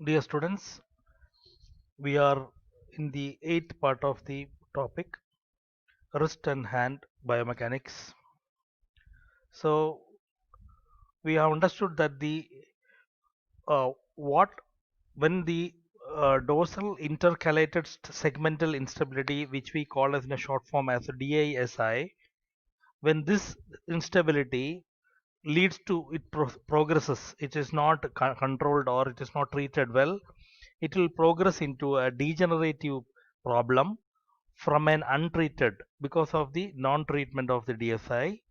Dear students, we are in the eighth part of the topic wrist and hand biomechanics. So we have understood that the what when the dorsal intercalated segmental instability, which we call as in a short form as DISI, when this instability leads to it progresses, it is not controlled or it is not treated well, it will progress into a degenerative problem from an untreated because of the non-treatment of the DISI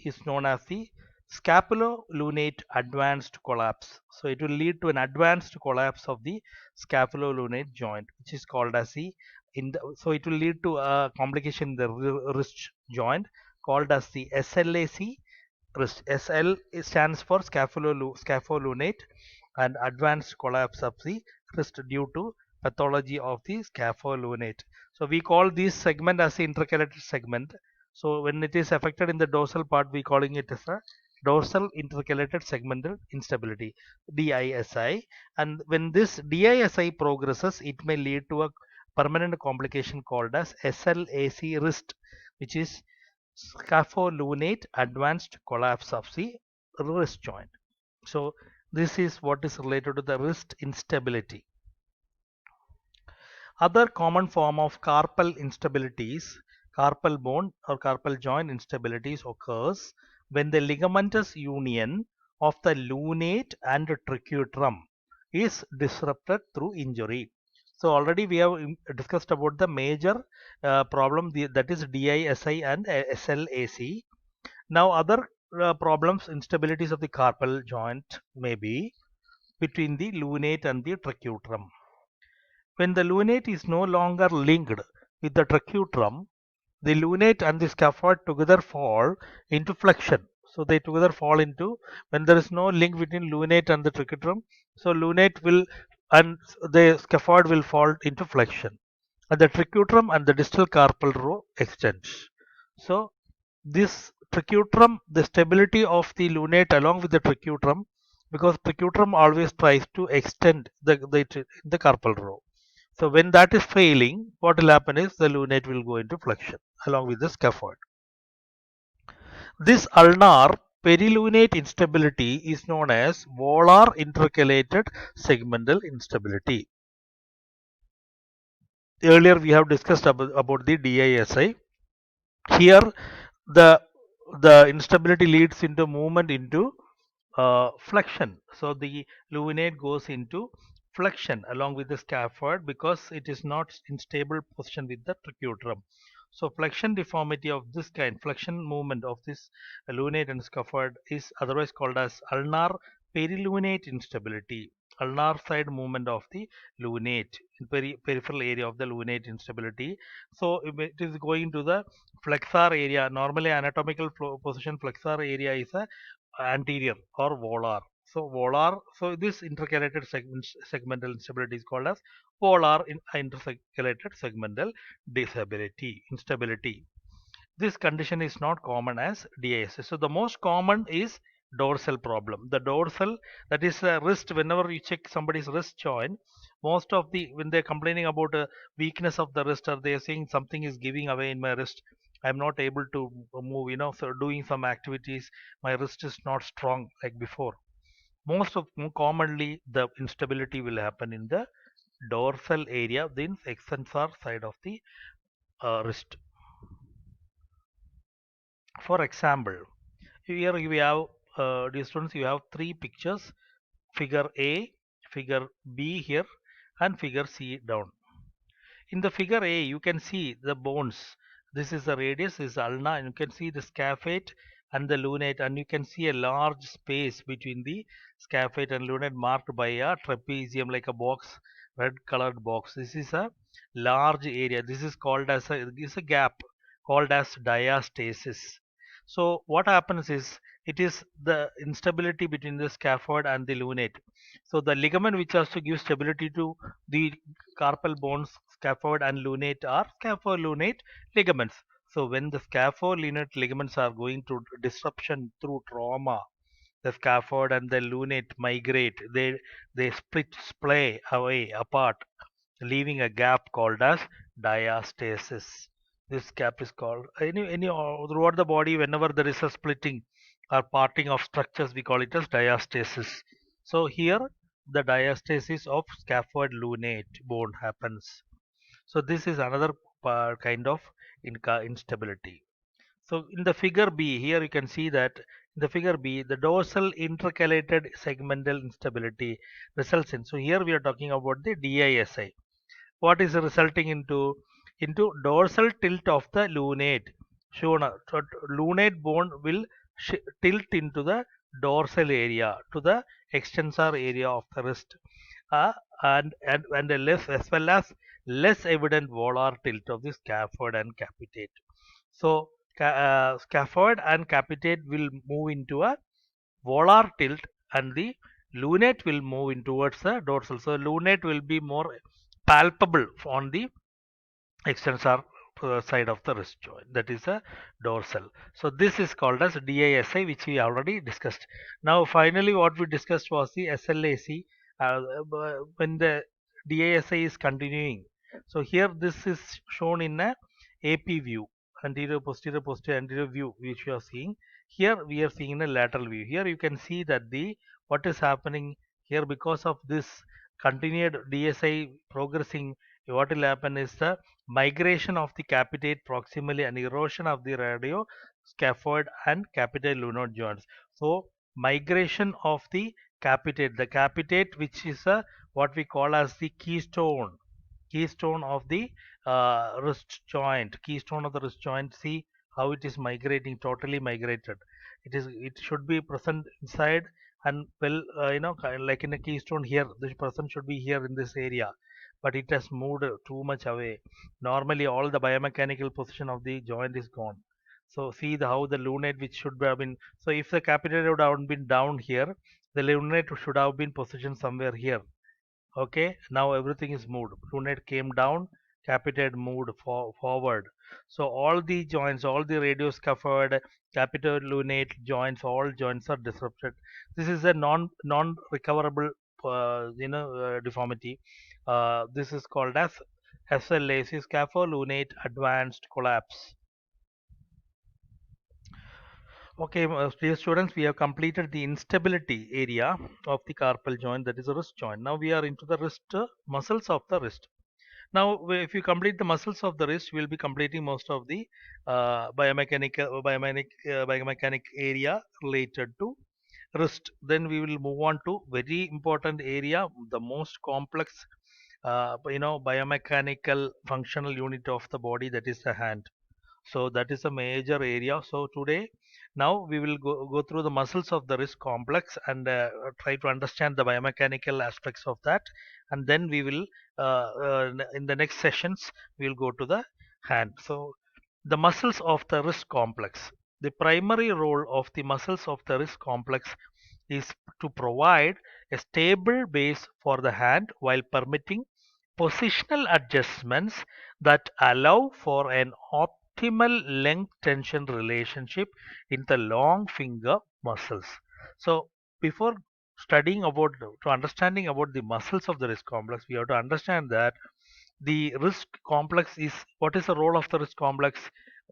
is known as the scapulolunate advanced collapse. So it will lead to an advanced collapse of the scapulolunate joint, which is called as so it will lead to a complication in the wrist joint called as the SLAC wrist. SL stands for scapholunate and advanced collapse of the wrist due to pathology of the scapholunate. So we call this segment as the intercalated segment. So when it is affected in the dorsal part, we calling it as a dorsal intercalated segmental instability, DISI. And when this DISI progresses, it may lead to a permanent complication called as SLAC wrist, which is scapholunate advanced collapse of the wrist joint. So this is what is related to the wrist instability. Other common form of carpal instabilities, carpal bone or carpal joint instabilities occurs when the ligamentous union of the lunate and triquetrum is disrupted through injury. So already we have discussed about the major problem, that is DISI and SLAC. Now other problems, instabilities of the carpal joint may be between the lunate and the triquetrum. When the lunate is no longer linked with the triquetrum, the lunate and the scaphoid together fall into flexion. So they together fall into, when there is no link between lunate and the triquetrum, so lunate will and the scaphoid will fall into flexion, and the triquetrum and the distal carpal row extends. So this triquetrum, the stability of the lunate along with the triquetrum, because triquetrum always tries to extend the carpal row. So when that is failing, what will happen is the lunate will go into flexion along with the scaphoid. This ulnar perilunate instability is known as volar intercalated segmental instability. Earlier we have discussed about the DISI. Here the instability leads into movement into flexion. So the lunate goes into flexion along with the scaphoid because it is not in stable position with the triquetrum. So flexion deformity of this kind, flexion movement of this lunate and scaphoid is otherwise called as ulnar perilunate instability. Ulnar side movement of the lunate in peripheral area of the lunate instability. So it is going to the flexor area. Normally anatomical position flexor area is a anterior or volar. So volar, so this intercalated segmental instability is called as volar intercalated segmental disability instability. This condition is not common as DIS. So the most common is dorsal problem. The dorsal, that is wrist. Whenever you check somebody's wrist joint, most of the, when they're complaining about a weakness of the wrist, or they're saying something is giving away in my wrist, I'm not able to move, so doing some activities, my wrist is not strong like before. More commonly the instability will happen in the dorsal area, the extensor side of the wrist. For example, here we have, dear students, you have three pictures: figure A, figure B here, and figure C down. In the figure A, you can see the bones. This is the radius, this is ulna, and you can see the scaphoid and the lunate, and you can see a large space between the scaphoid and lunate marked by a trapezium, like a box, red colored box. This is a large area. This is called as a gap called as diastasis. So what happens is, it is the instability between the scaphoid and the lunate. So the ligament which has to give stability to the carpal bones, scaphoid and lunate, are scapholunate ligaments. So when the scapholunate ligaments are going through disruption through trauma, the scaphoid and the lunate migrate. They splay away apart, leaving a gap called as diastasis. This gap is called any throughout the body. Whenever there is a splitting or parting of structures, we call it as diastasis. So here the diastasis of scaphoid lunate bone happens. So this is another kind of instability. So in the figure B, here you can see that in the figure B, the dorsal intercalated segmental instability results in. So here we are talking about the DISI. What is resulting into dorsal tilt of the lunate. Shown, so lunate bone will tilt into the dorsal area to the extensor area of the wrist, uh, and a less as well as less evident volar tilt of the scaphoid and capitate. So scaphoid and capitate will move into a volar tilt, and the lunate will move in towards the dorsal. So lunate will be more palpable on the extensor side of the wrist joint, that is a dorsal. So this is called as DISI, which we already discussed. Now finally what we discussed was the SLAC, when the DISI is continuing. So here this is shown in a AP view, anterior posterior posterior anterior view, which you are seeing. Here we are seeing in a lateral view. Here you can see that the what is happening here, because of this continued DSI progressing, what will happen is the migration of the capitate proximally and erosion of the radio scaphoid and capitate lunate joints. So migration of the capitate, which is a what we call as the keystone of the keystone of the wrist joint. See how it is migrating, totally migrated. It should be present inside, and well, like in a keystone here, this person should be here in this area, but it has moved too much away. Normally all the biomechanical position of the joint is gone. So see how the lunate, which should have been, so if the capitate would have been down here, the lunate should have been positioned somewhere here. Okay, now everything is moved. Lunate came down, capitate moved forward. So all the joints, all the radioscaphoid, capital lunate joints, all joints are disrupted. This is a non recoverable deformity. This is called as SLAC, scapholunate advanced collapse. Okay, dear students, we have completed the instability area of the carpal joint, that is a wrist joint. Now we are into the wrist muscles of the wrist. Now, if you complete the muscles of the wrist, we'll be completing most of the biomechanic area related to wrist. Then we will move on to very important area, the most complex, biomechanical functional unit of the body, that is the hand. So that is a major area. So today, now we will go through the muscles of the wrist complex and try to understand the biomechanical aspects of that, and then we will in the next sessions we will go to the hand. So the muscles of the wrist complex, the primary role of the muscles of the wrist complex is to provide a stable base for the hand while permitting positional adjustments that allow for an optimal length tension relationship in the long finger muscles. So before studying about to understanding about the muscles of the wrist complex, we have to understand that the wrist complex is, what is the role of the wrist complex.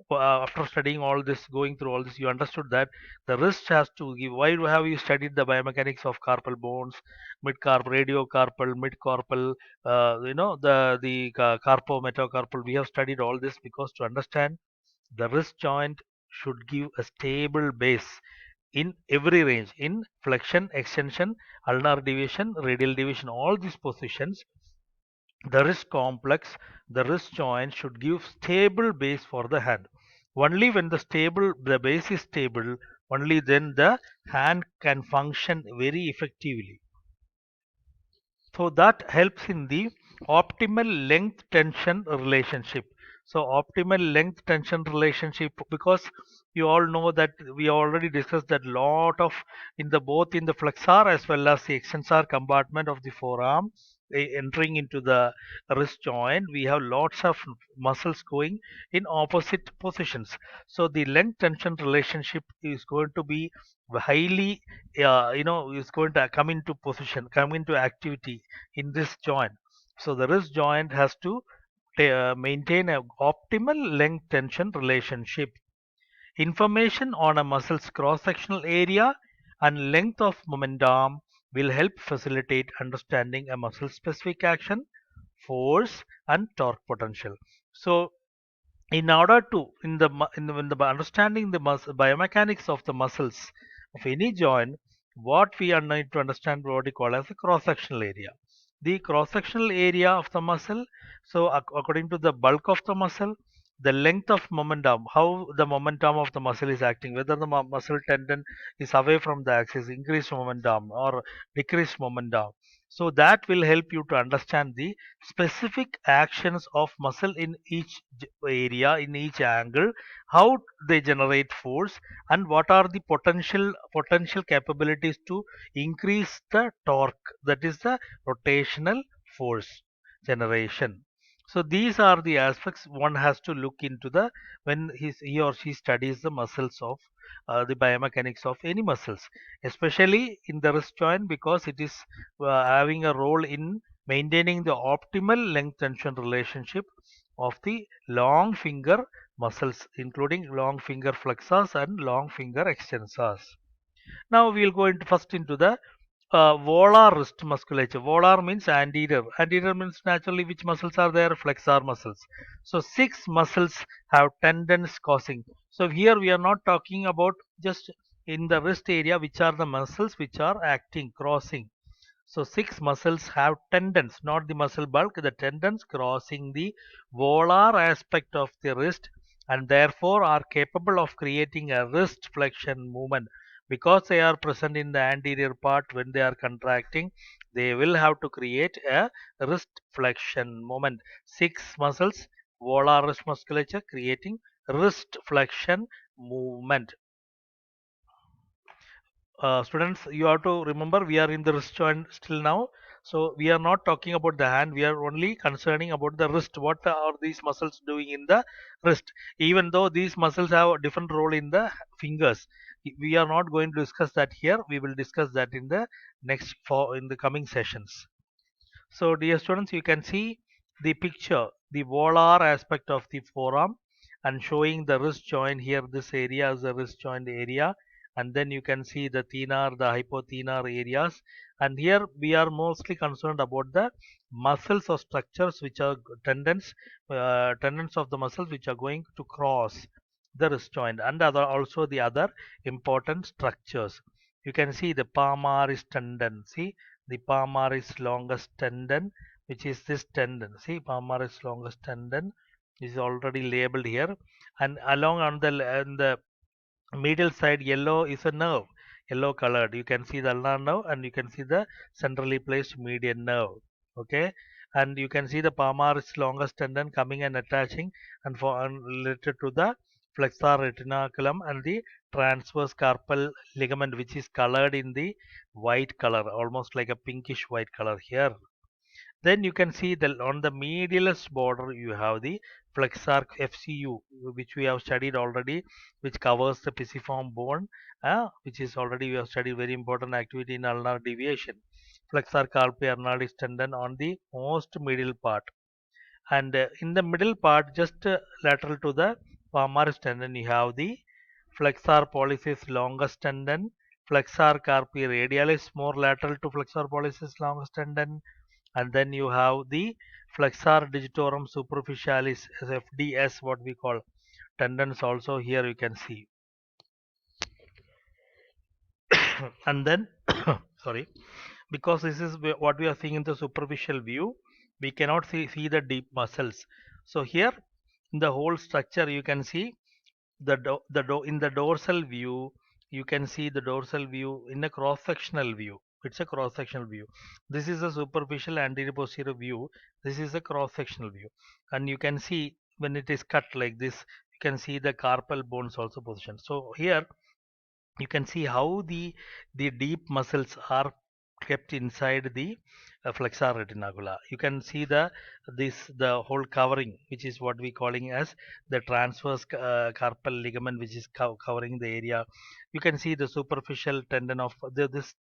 After studying all this, going through all this, you understood that the wrist has to give. Why have you studied the biomechanics of carpal bones, mid-carpal, radiocarpal, mid-carpal, carpo-metacarpal? We have studied all this because to understand the wrist joint should give a stable base in every range, in flexion, extension, ulnar deviation, radial deviation, all these positions. The wrist complex, the wrist joint should give stable base for the hand. Only when the base is stable, only then the hand can function very effectively. So that helps in the optimal length tension relationship. So optimal length tension relationship, because you all know that we already discussed that lot of in the both in the flexor as well as the extensor compartment of the forearm, entering into the wrist joint, we have lots of muscles going in opposite positions. So the length tension relationship is going to be highly, is going to come into position, come into activity in this joint. So the wrist joint has to maintain a optimal length tension relationship. Information on a muscle's cross-sectional area and length of momentum will help facilitate understanding a muscle specific action, force and torque potential. So in order to in the understanding the biomechanics of the muscles of any joint, what we are need to understand what we call as the cross sectional area. The cross sectional area of the muscle, so according to the bulk of the muscle, the length of momentum, how the momentum of the muscle is acting, whether the muscle tendon is away from the axis, increased momentum or decreased momentum. So that will help you to understand the specific actions of muscle in each area, in each angle, how they generate force, and what are the potential capabilities to increase the torque, that is the rotational force generation. So these are the aspects one has to look into the when he or she studies the muscles of the biomechanics of any muscles, especially in the wrist joint, because it is having a role in maintaining the optimal length tension relationship of the long finger muscles, including long finger flexors and long finger extensors. Now we will go into first into the volar wrist musculature. Volar means anterior. Anterior means naturally which muscles are there? Flexor muscles. So six muscles have tendons causing. So here we are not talking about just in the wrist area, which are the muscles which are acting, crossing. So six muscles have tendons, not the muscle bulk, the tendons crossing the volar aspect of the wrist and therefore are capable of creating a wrist flexion movement. Because they are present in the anterior part when they are contracting, they will have to create a wrist flexion movement. Six muscles, volar wrist musculature creating wrist flexion movement. Students, you have to remember we are in the wrist joint still now. So we are not talking about the hand. We are only concerning about the wrist. What are these muscles doing in the wrist? Even though these muscles have a different role in the fingers, we are not going to discuss that here. We will discuss that in the in the coming sessions. So dear students, you can see the picture, the volar aspect of the forearm and showing the wrist joint here. This area is the wrist joint area, and then you can see the thenar, the hypothenar areas. And here we are mostly concerned about the muscles or structures which are tendons of the muscles which are going to cross the wrist joint, and other also the other important structures. You can see the palmaris tendon. See the palmaris longest tendon, which is this tendon. See, palmaris longest tendon is already labeled here, and along on the medial side, yellow is a nerve, yellow colored. You can see the ulnar nerve, and you can see the centrally placed median nerve. Okay, and you can see the palmaris longest tendon coming and attaching and related to the flexor retinaculum and the transverse carpal ligament, which is colored in the white color, almost like a pinkish white color here. Then you can see that on the medialis border you have the flexor FCU, which we have studied already, which covers the pisiform bone, which is already we have studied very important activity in ulnar deviation. Flexor carpi ulnaris tendon on the most medial part, and in the middle part, just lateral to the palmaris tendon, you have the flexor pollicis longus tendon, flexor carpi radialis more lateral to flexor pollicis longus tendon, and then you have the flexor digitorum superficialis as FDS, what we call tendons also here you can see. And then sorry, because this is what we are seeing in the superficial view, we cannot see the deep muscles. So here in the whole structure you can see in the dorsal view, you can see the dorsal view in a cross sectional view. It's a cross sectional view. This is a superficial anterior posterior view. This is a cross sectional view, and you can see when it is cut like this, you can see the carpal bones also positioned. So here you can see how the deep muscles are kept inside the flexor retinacula. You can see the whole covering, which is what we calling as the transverse carpal ligament, which is covering the area. You can see the superficial tendon of this